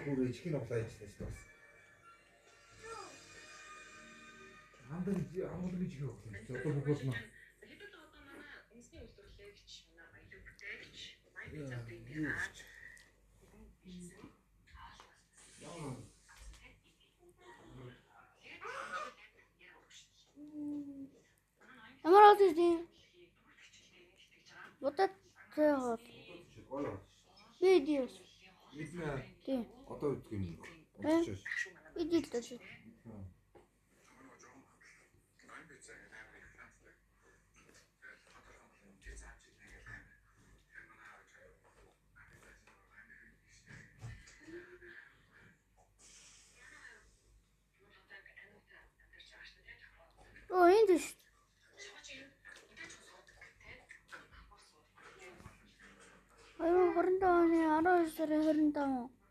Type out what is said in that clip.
Хурий чихэн оглаа яжтай шүү дээ. Амдан гэж өгөх юм. Одоо бүгд нь. Хэдүүлээ одоо манай үндэсний үйлдвэрлэгч, манай баялаг бүтээгч, Майбит завдын дээр Ямар од тийм. Вот это видео. Мэднэ. Одоо үзэх юм. Удаач. Видео. Оо энэ дэс. Аюу 25 оны 12 сарын 25.